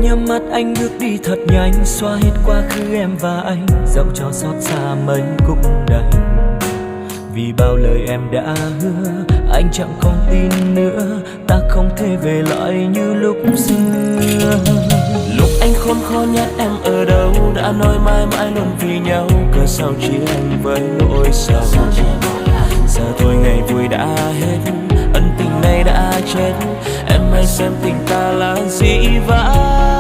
nhắm mắt anh bước đi thật nhanh, xóa hết quá khứ em và anh, dẫu cho xót xa mấy cũng đành. Vì bao lời em đã hứa, anh chẳng còn tin nữa, ta không thể về lại như lúc xưa. Lúc anh khốn khó nhất em ở đâu, đã nói mãi mãi luôn vì nhau, cớ sao chia anh với nỗi sầu. Giờ thôi ngày vui đã hết, ân tình này đã chết, em hãy xem tình ta là dĩ vãng.